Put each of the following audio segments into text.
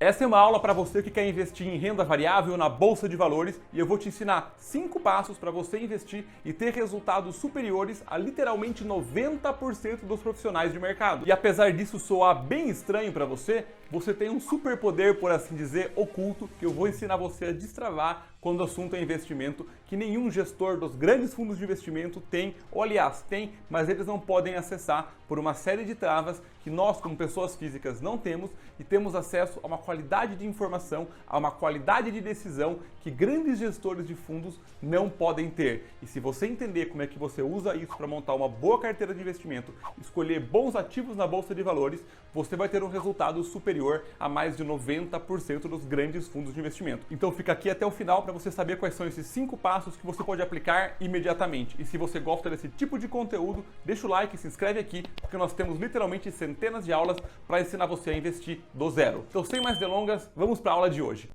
Essa é uma aula para você que quer investir em renda variável na Bolsa de Valores e eu vou te ensinar 5 passos para você investir e ter resultados superiores a literalmente 90% dos profissionais de mercado. E apesar disso soar bem estranho para você, você tem um superpoder, por assim dizer, oculto, que eu vou ensinar você a destravar quando o assunto é investimento, que nenhum gestor dos grandes fundos de investimento tem, ou aliás, tem, mas eles não podem acessar por uma série de travas que nós, como pessoas físicas, não temos e temos acesso a uma qualidade de informação, a uma qualidade de decisão que grandes gestores de fundos não podem ter. E se você entender como é que você usa isso para montar uma boa carteira de investimento, escolher bons ativos na Bolsa de Valores, você vai ter um resultado superior a mais de 90% dos grandes fundos de investimento. Então fica aqui até o final para você saber quais são esses 5 passos que você pode aplicar imediatamente. E se você gosta desse tipo de conteúdo, deixa o like e se inscreve aqui, porque nós temos literalmente centenas de aulas para ensinar você a investir do zero. Então sem mais delongas, vamos para a aula de hoje.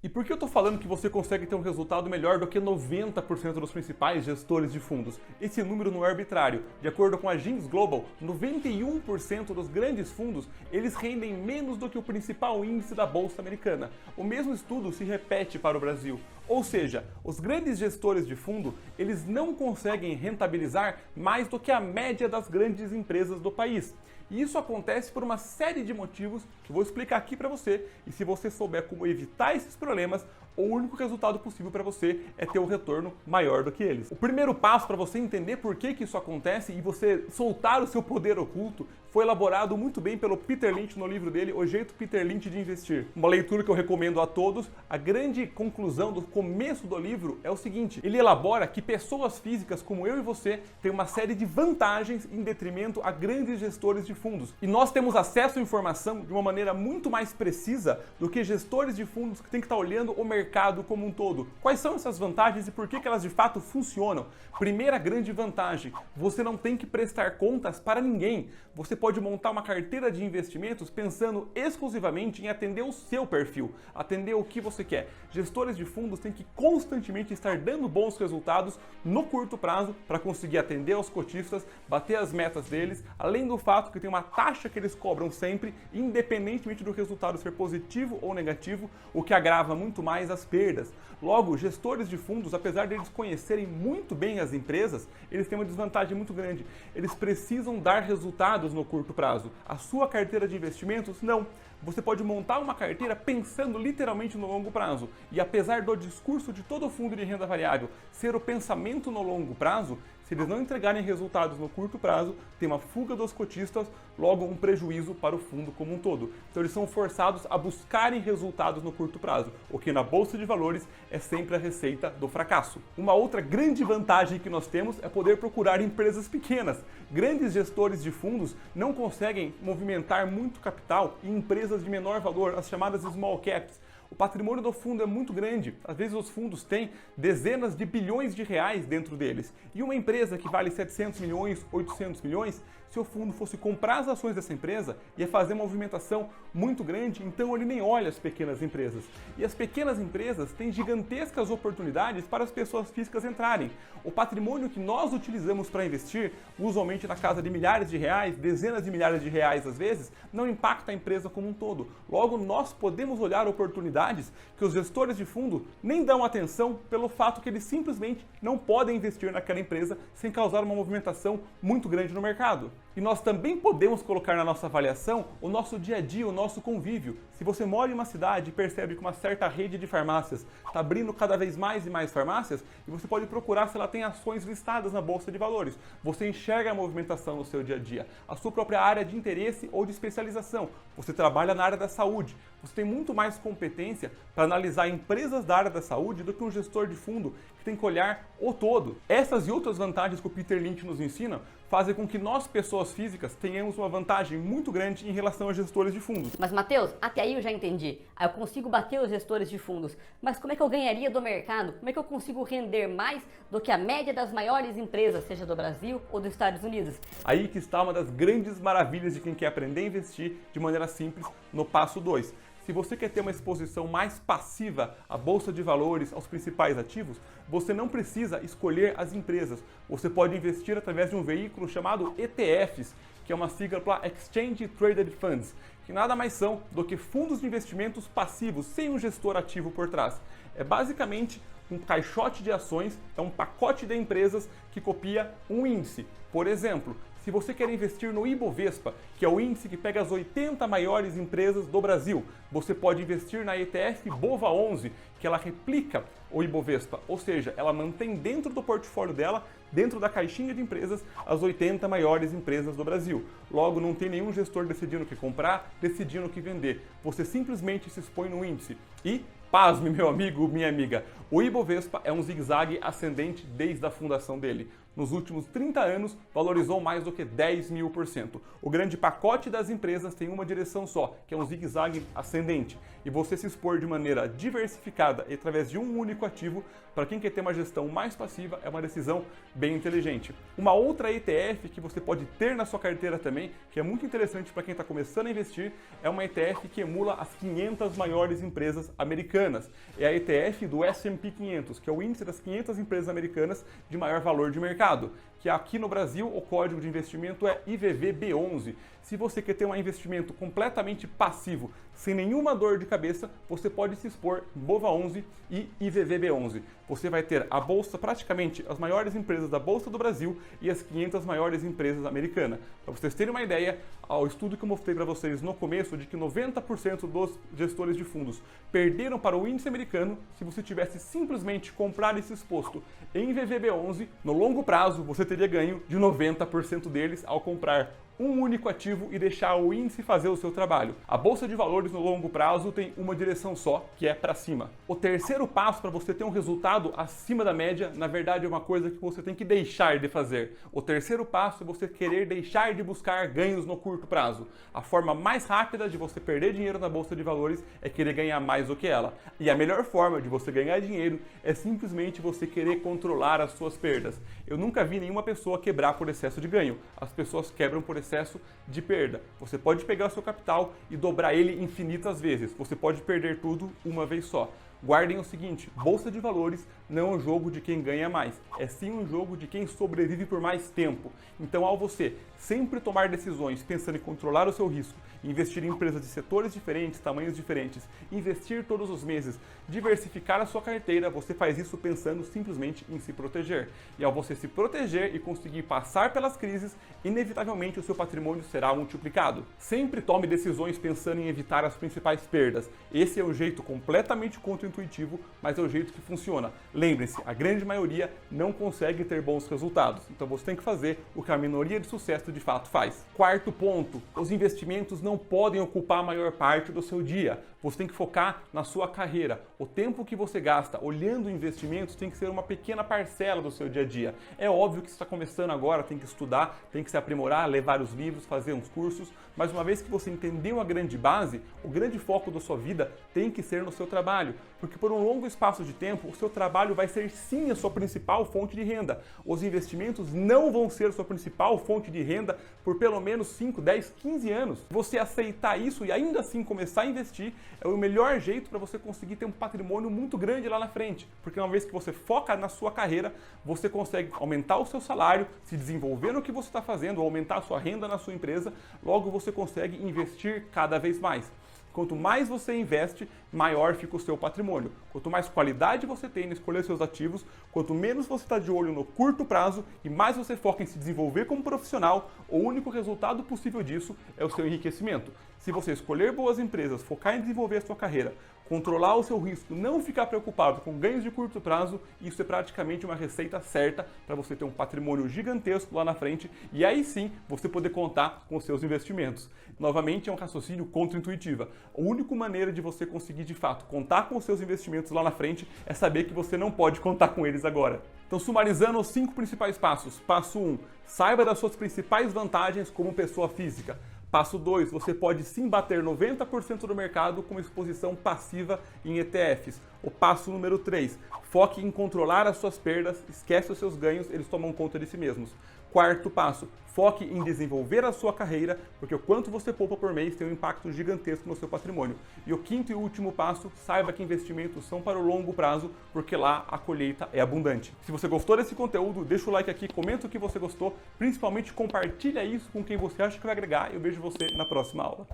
E por que eu estou falando que você consegue ter um resultado melhor do que 90% dos principais gestores de fundos? Esse número não é arbitrário. De acordo com a Gins Global, 91% dos grandes fundos, eles rendem menos do que o principal índice da Bolsa Americana. O mesmo estudo se repete para o Brasil. Ou seja, os grandes gestores de fundo, eles não conseguem rentabilizar mais do que a média das grandes empresas do país. E isso acontece por uma série de motivos que eu vou explicar aqui para você. E se você souber como evitar esses problemas, o único resultado possível para você é ter um retorno maior do que eles. O primeiro passo para você entender por que isso acontece e você soltar o seu poder oculto foi elaborado muito bem pelo Peter Lynch no livro dele, O Jeito Peter Lynch de Investir. Uma leitura que eu recomendo a todos. A grande conclusão do começo do livro é o seguinte: ele elabora que pessoas físicas como eu e você têm uma série de vantagens em detrimento a grandes gestores de fundos. E nós temos acesso à informação de uma maneira muito mais precisa do que gestores de fundos que têm que estar olhando o mercado como um todo. Quais são essas vantagens e por que elas de fato funcionam? Primeira grande vantagem: você não tem que prestar contas para ninguém. Você pode montar uma carteira de investimentos pensando exclusivamente em atender o seu perfil, atender o que você quer. Gestores de fundos têm que constantemente estar dando bons resultados no curto prazo para conseguir atender aos cotistas, bater as metas deles, além do fato que tem uma taxa que eles cobram sempre, independentemente do resultado ser positivo ou negativo, o que agrava muito mais as perdas. Logo, gestores de fundos, apesar de eles conhecerem muito bem as empresas, eles têm uma desvantagem muito grande. Eles precisam dar resultados no curto prazo. A sua carteira de investimentos, não. Você pode montar uma carteira pensando literalmente no longo prazo. E apesar do discurso de todo fundo de renda variável ser o pensamento no longo prazo, se eles não entregarem resultados no curto prazo, tem uma fuga dos cotistas, logo um prejuízo para o fundo como um todo. Então eles são forçados a buscarem resultados no curto prazo, o que na Bolsa de Valores é sempre a receita do fracasso. Uma outra grande vantagem que nós temos é poder procurar empresas pequenas. Grandes gestores de fundos não conseguem movimentar muito capital em empresas de menor valor, as chamadas small caps. O patrimônio do fundo é muito grande, às vezes os fundos têm dezenas de bilhões de reais dentro deles. E uma empresa que vale 700 milhões, 800 milhões, se o fundo fosse comprar as ações dessa empresa, ia fazer uma movimentação muito grande, então ele nem olha as pequenas empresas. E as pequenas empresas têm gigantescas oportunidades para as pessoas físicas entrarem. O patrimônio que nós utilizamos para investir, usualmente na casa de milhares de reais, dezenas de milhares de reais às vezes, não impacta a empresa como um todo. Logo, nós podemos olhar oportunidades que os gestores de fundo nem dão atenção pelo fato que eles simplesmente não podem investir naquela empresa sem causar uma movimentação muito grande no mercado. E nós também podemos colocar na nossa avaliação o nosso dia a dia, o nosso convívio. Se você mora em uma cidade e percebe que uma certa rede de farmácias está abrindo cada vez mais e mais farmácias, e você pode procurar se ela tem ações listadas na Bolsa de Valores. Você enxerga a movimentação no seu dia a dia, a sua própria área de interesse ou de especialização. Você trabalha na área da saúde. Você tem muito mais competência para analisar empresas da área da saúde do que um gestor de fundo que tem que olhar o todo. Essas e outras vantagens que o Peter Lynch nos ensina fazem com que nós, pessoas físicas, tenhamos uma vantagem muito grande em relação a gestores de fundos. Mas, Matheus, até aí eu já entendi. Eu consigo bater os gestores de fundos, mas como é que eu ganharia do mercado? Como é que eu consigo render mais do que a média das maiores empresas, seja do Brasil ou dos Estados Unidos? Aí que está uma das grandes maravilhas de quem quer aprender a investir de maneira simples no passo 2. Se você quer ter uma exposição mais passiva à Bolsa de Valores, aos principais ativos, você não precisa escolher as empresas. Você pode investir através de um veículo chamado ETFs, que é uma sigla para Exchange Traded Funds, que nada mais são do que fundos de investimentos passivos sem um gestor ativo por trás. É basicamente um caixote de ações, é um pacote de empresas que copia um índice. Por exemplo, se você quer investir no Ibovespa, que é o índice que pega as 80 maiores empresas do Brasil, você pode investir na ETF BOVA11, que ela replica o Ibovespa, ou seja, ela mantém dentro do portfólio dela, dentro da caixinha de empresas, as 80 maiores empresas do Brasil. Logo, não tem nenhum gestor decidindo o que comprar, decidindo o que vender. Você simplesmente se expõe no índice e, pasme, meu amigo, minha amiga, o Ibovespa é um zigue-zague ascendente desde a fundação dele. Nos últimos 30 anos, valorizou mais do que 10.000%. O grande pacote das empresas tem uma direção só, que é um zigue-zague ascendente. E você se expor de maneira diversificada e através de um único ativo, para quem quer ter uma gestão mais passiva, é uma decisão bem inteligente. Uma outra ETF que você pode ter na sua carteira também, que é muito interessante para quem está começando a investir, é uma ETF que emula as 500 maiores empresas americanas. É a ETF do S&P 500, que é o índice das 500 empresas americanas de maior valor de mercado, que aqui no Brasil o código de investimento é IVVB11. Se você quer ter um investimento completamente passivo, sem nenhuma dor de cabeça, você pode se expor em BOVA11 e IVVB11. Você vai ter a bolsa, praticamente as maiores empresas da Bolsa do Brasil e as 500 maiores empresas americanas. Para vocês terem uma ideia, ao estudo que eu mostrei para vocês no começo de que 90% dos gestores de fundos perderam para o índice americano, se você tivesse simplesmente comprado esse exposto em IVVB11, no longo prazo você teria ganho de 90% deles ao comprar um único ativo e deixar o índice fazer o seu trabalho. A bolsa de valores no longo prazo tem uma direção só, que é para cima. O terceiro passo para você ter um resultado acima da média, na verdade é uma coisa que você tem que deixar de fazer. O terceiro passo é você querer deixar de buscar ganhos no curto prazo. A forma mais rápida de você perder dinheiro na bolsa de valores é querer ganhar mais do que ela. E a melhor forma de você ganhar dinheiro é simplesmente você querer controlar as suas perdas. Eu nunca vi nenhuma pessoa quebrar por excesso de ganho. As pessoas quebram por excesso de perda. Você pode pegar o seu capital e dobrar ele infinitas vezes. Você pode perder tudo uma vez só. Guardem o seguinte, bolsa de valores não é um jogo de quem ganha mais, é sim um jogo de quem sobrevive por mais tempo. Então, ao você sempre tomar decisões pensando em controlar o seu risco, investir em empresas de setores diferentes, tamanhos diferentes, investir todos os meses, diversificar a sua carteira, você faz isso pensando simplesmente em se proteger. E ao você se proteger e conseguir passar pelas crises, inevitavelmente o seu patrimônio será multiplicado. Sempre tome decisões pensando em evitar as principais perdas. Esse é um jeito completamente contra-intuitivo, mas é o jeito que funciona. Lembre-se, a grande maioria não consegue ter bons resultados, então você tem que fazer o que a minoria de sucesso de fato faz. Quarto ponto, os investimentos não podem ocupar a maior parte do seu dia. Você tem que focar na sua carreira. O tempo que você gasta olhando investimentos tem que ser uma pequena parcela do seu dia a dia. É óbvio que você está começando agora, tem que estudar, tem que se aprimorar, ler vários livros, fazer uns cursos, mas uma vez que você entendeu a grande base, o grande foco da sua vida tem que ser no seu trabalho, porque por um longo espaço de tempo, o seu trabalho vai ser sim a sua principal fonte de renda. Os investimentos não vão ser a sua principal fonte de renda por pelo menos 5, 10, 15 anos. Você aceitar isso e ainda assim começar a investir é o melhor jeito para você conseguir ter um patrimônio muito grande lá na frente, porque uma vez que você foca na sua carreira, você consegue aumentar o seu salário, se desenvolver no que você está fazendo, aumentar a sua renda na sua empresa, logo você consegue investir cada vez mais. Quanto mais você investe, maior fica o seu patrimônio. Quanto mais qualidade você tem em escolher seus ativos, quanto menos você está de olho no curto prazo e mais você foca em se desenvolver como profissional, o único resultado possível disso é o seu enriquecimento. Se você escolher boas empresas, focar em desenvolver a sua carreira, controlar o seu risco, não ficar preocupado com ganhos de curto prazo, isso é praticamente uma receita certa para você ter um patrimônio gigantesco lá na frente e aí sim você poder contar com os seus investimentos. Novamente, é um raciocínio contra-intuitivo. A única maneira de você conseguir de fato contar com os seus investimentos lá na frente é saber que você não pode contar com eles agora. Então, sumarizando os 5 principais passos. Passo 1, saiba das suas principais vantagens como pessoa física. Passo 2, você pode sim bater 90% do mercado com exposição passiva em ETFs. O passo número 3, foque em controlar as suas perdas, esquece os seus ganhos, eles tomam conta de si mesmos. Quarto passo, foque em desenvolver a sua carreira, porque o quanto você poupa por mês tem um impacto gigantesco no seu patrimônio. E o quinto e último passo, saiba que investimentos são para o longo prazo, porque lá a colheita é abundante. Se você gostou desse conteúdo, deixa o like aqui, comenta o que você gostou, principalmente compartilha isso com quem você acha que vai agregar. Eu vejo você na próxima aula.